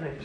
Sorry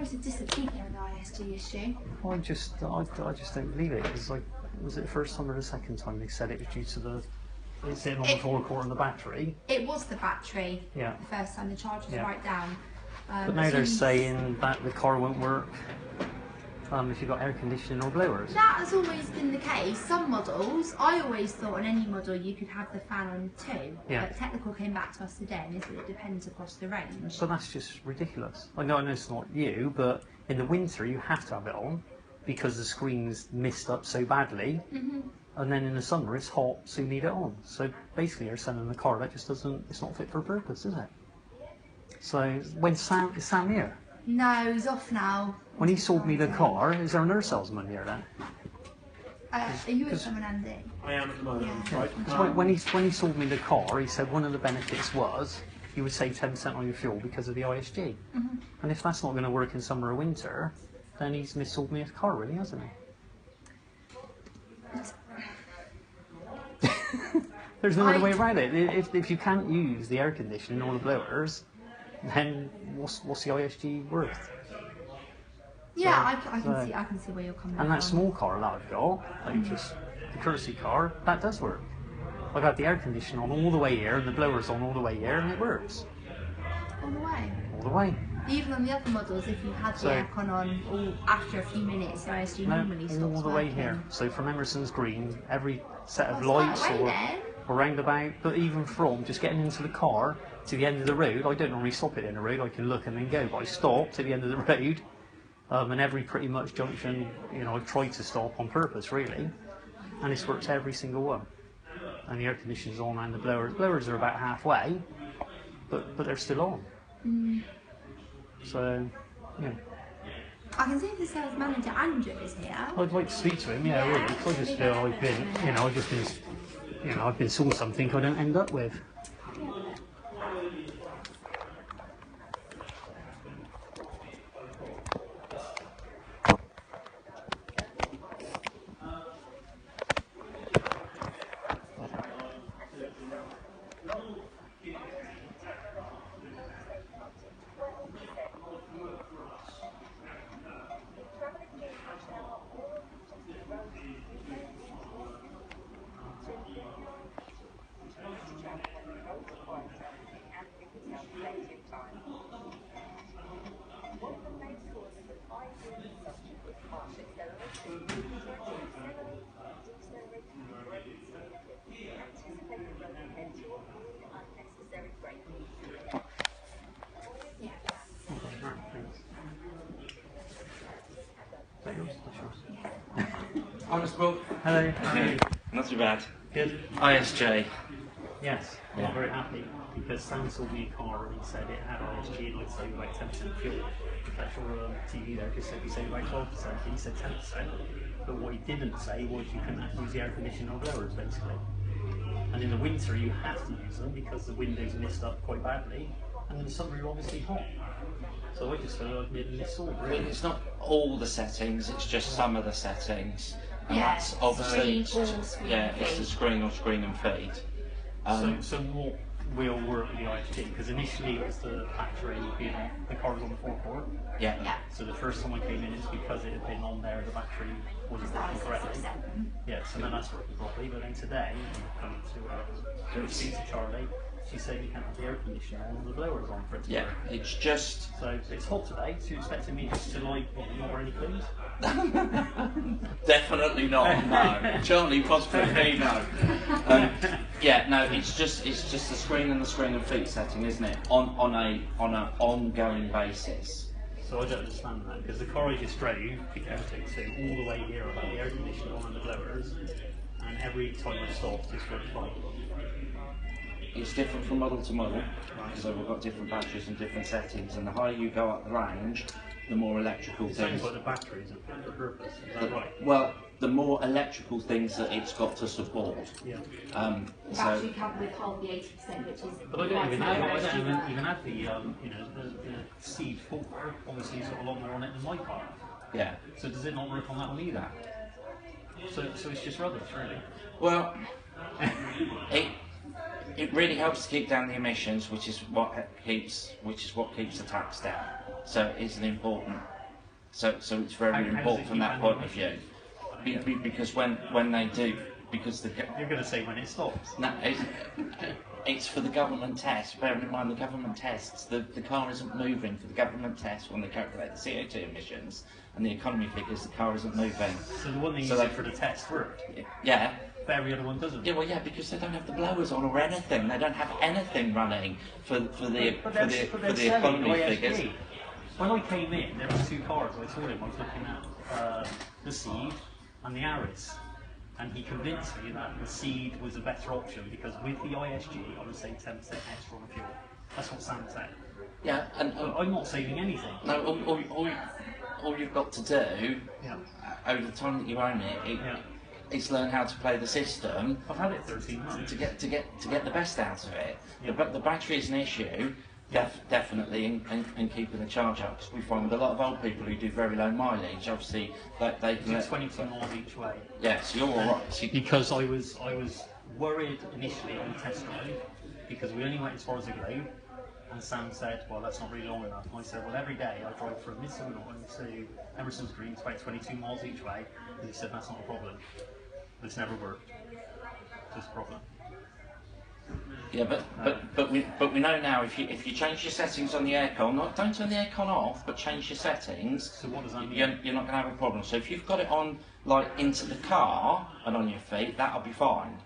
to disappoint you on the ISG issue. I just don't believe it. Because like, was it the first time or the second time they said it was due to the sitting on the forecourt and the battery? It was the battery. Yeah. The first time the charge was right down. But now they're saying that the car won't work if you've got air conditioning or blowers. That has always been the case. Some models, I always thought on any model you could have the fan on too. Yeah. But technical came back to us today and said it depends across the range. But that's just ridiculous. I know it's not you, but in the winter you have to have it on because the screen's missed up so badly. And then in the summer it's hot, so you need it on. So basically you're selling a car that just doesn't, it's not fit for purpose, is it? So when is Sam here? No, he's off now. When he sold me the car, is there another salesman here then? Are you with someone, Andy? I am at the moment. Yeah. Right. So when he sold me the car, he said one of the benefits was you would save 10% on your fuel because of the ISG. And if that's not going to work in summer or winter, then he's missold me a car, really, hasn't he? There's no other way around it. If you can't use the air conditioning or the blowers, then what's the ISG worth? Yeah, I can see where you're coming from. And that small car that I've got, like just the courtesy car, that does work. I've had the air conditioning on all the way here and the blowers on all the way here, and it works. All the way? All the way. Even on the other models, if you had the aircon on after a few minutes, the ISG normally stops all the working. way here. So from Emerson's Green, every set of lights or roundabout, but even from just getting into the car to the end of the road, I don't normally stop it in the road, I can look and then go, but I stop to the end of the road, and every pretty much junction, you know, I've tried to stop on purpose really, and it's worked every single one. And the air conditioning's on and the blowers are about halfway, but they're still on. So, yeah. I can see if the sales manager Andrew is here. I'd like to speak to him, yeah, really, because I just feel I've been sold something I don't end up with. Hi, Mr. Book. Hello. How are you? Not too bad. Good. ISJ. Yes, I'm very happy because Sam sold me a car and he said it had ISG and I'd save about 10% fuel. In fact, your TV there just said you save about 12%, he said 10%. But what he didn't say was you couldn't use the air conditioning or blowers basically. And in the winter you have to use them because the windows mist up quite badly, and in the summer you're obviously hot. So I just feel I've been missold really. It's not all the settings, it's just some of the settings. And Yeah, that's obviously, screen or screen yeah, and it's feed. the screen or screen and feed. So what will work with the ISG? Because initially it was the factory being on, the car was on the forecourt. Yeah. Yeah. So the first time I came in, it's because it had been on there, the battery wasn't working correctly. Yeah, so then that's working properly. But then today, coming to speak to Charlie, she said you can't have the air conditioner on and the blowers on for it to Yeah, work. it's just... So it's hot today, so you're expecting me just to like, not wear any clothes? Definitely not, no. Charlie, possibly no. Yeah, no, it's just the screen and the screen and feet setting, isn't it? On an ongoing basis. So I don't understand that, because the car I just drove, picked everything, so all the way here about the air conditioner on and the blowers, and every time I stopped, it's worked fine. It's different from model to model, so we've got different batteries and different settings, and the higher you go up the range, the more electrical It things. sounds like the batteries are fit for purpose. Is that right? Well, the more electrical things that it's got to support. Yeah. The So battery can withhold the 80%, which is. But I don't even quite have, I low. don't even have the, you know, the CEE'D 4. Obviously, it's got a lot more on it than my car. yeah. So does it not work on that one either? So it's just rubbish, really. Well, it really helps to keep down the emissions, which is what keeps the tax down. So it's an important. So it's very How does important it from keep that down point the of view. Because when they do, because the You're going to say when it stops. no, it's for the government test. Bearing in mind the government tests, the car isn't moving for the government test when they calculate the CO2 emissions and the economy figures. The car isn't moving. So the one they So use they- it for the test worked, Yeah. but every other one doesn't. Yeah, well, yeah, because they don't have the blowers on or anything. They don't have anything running for the they're economy selling figures. ISG. When I came in, there was two cars. I saw him. I was looking at the CEE'D and the Aris, and he convinced me that the CEE'D was a better option because with the ISG, I would save 10% extra on the fuel. That's what Sam said. Yeah, and But I'm not saving anything. no, all you've got to do Yeah. over the time that you own it, Yeah. is learn how to play the system I've had it 13 months. to get the best out of it. Yeah. The battery is an issue. Definitely in keeping the charge up. 'Cause we find with a lot of old people who do very low mileage, obviously they can Do 22 miles each way. yeah, so you're all right. So Because I was worried initially on the test drive because we only went as far as the Globe, and Sam said, well, that's not really long enough. And I said, well, every day I drive from Midsomer to Emerson's Green, it's about 22 miles each way. And he said, that's not a problem. It's never worked. Just a problem. yeah, but we know now if you change your settings on the aircon, don't turn the aircon off, but change your settings. So what does that mean? You're not going to have a problem. So if you've got it on like into the car and on your feet, that'll be fine.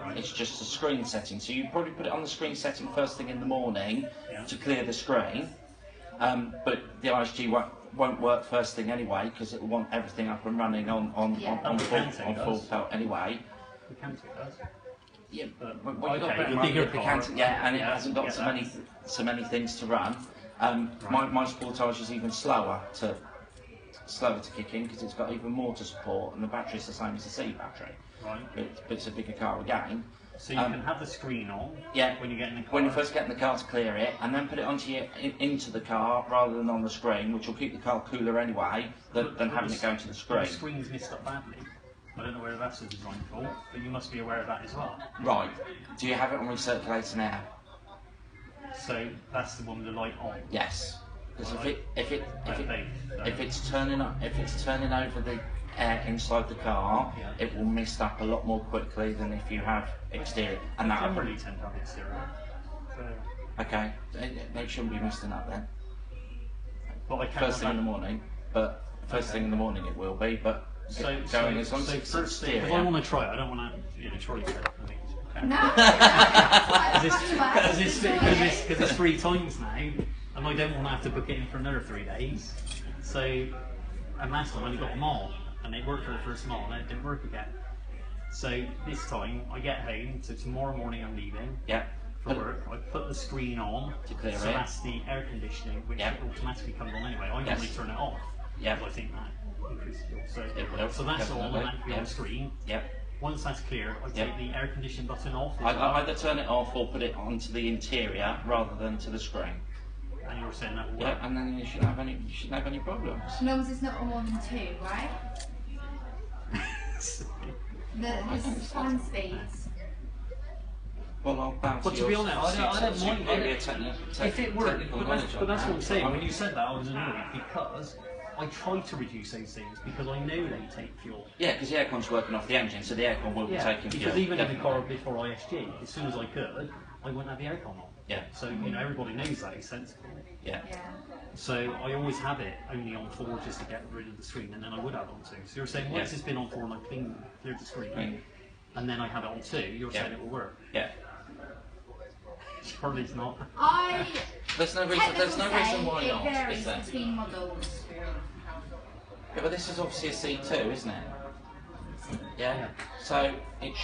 Right. It's just a screen setting. So you probably put it on the screen setting first thing in the morning Yeah. to clear the screen. But the ISG won't work first thing anyway because it will want everything up and running on full pelt anyway. The Canter does. Yeah, But- well, you've got okay, better the bigger running, car. yeah, and it Yeah, hasn't got get so many things to run. My Sportage is even slower to kick in because it's got even more to support, and the battery's the same as the C battery. Right. But it's a bigger car again. So you can have the screen on Yeah. when you get in the car. When you first get in the car to clear it, and then put it into the car rather than on the screen, which will keep the car cooler anyway than having it go into the The screen. screen's missed up badly. I don't know whether that's a design fault, but you must be aware of that as well. Right. Do you have it on recirculator now? So that's the one with the light on. Yes. Because Right. if it's turning over the air inside the car, Yeah. it will mist up a lot more quickly than if you have exterior. And I that generally tend to have exterior. So, okay, they shouldn't be misting up then. but I can't First thing in the morning, but first thing in the morning it will be. But going as long as it's first thing, exterior. if I want to try it, I don't want to try it. I think it's okay. No. Because it's 3 times now, and I don't want to have to book it in for another 3 days. So, and last time I only got a mile, and it worked for the first mile, and it didn't work again. So this time I get home, so tomorrow morning I'm leaving Yeah. for work. I put the screen on, To clear so it. that's the air conditioning, which Yeah. automatically comes on anyway. I normally Yes. turn it off. Yeah. because I think that increases fuel. It will, So that's all, and definitely. that can be on Yeah. the screen. Yep. Once that's clear, I take Yep. the air conditioning button off, as I well, either turn it off or put it onto the interior rather than to the screen. and you're saying that will Yeah, work. and then you shouldn't have any problems. As long as it's not more than 2, right? The fan speeds. Well, I'll bounce But to be honest, I don't mind superior it. If it worked, technical but knowledge that's on what I'm that. saying. When you said that, I was annoyed because I try to reduce those things because I know they take fuel. Yeah, because the aircon's working off the engine, so the aircon will be taking fuel. because even in the definitely. car before ISG, as soon as I could, I wouldn't have the aircon on. Yeah. So everybody knows that it's sensible. Yeah. Yeah. So I always have it only on 4 just to get rid of the screen, and then I would have it on 2. So you're saying once Yeah. it's been on 4 and I cleared the screen, Mm. and then I have it on 2, you're Yeah. saying it will work. Yeah. Surely it's not. There's no reason why it not, is varies there? between models. Yeah, but this is obviously a C2, isn't it? Yeah. Yeah. So it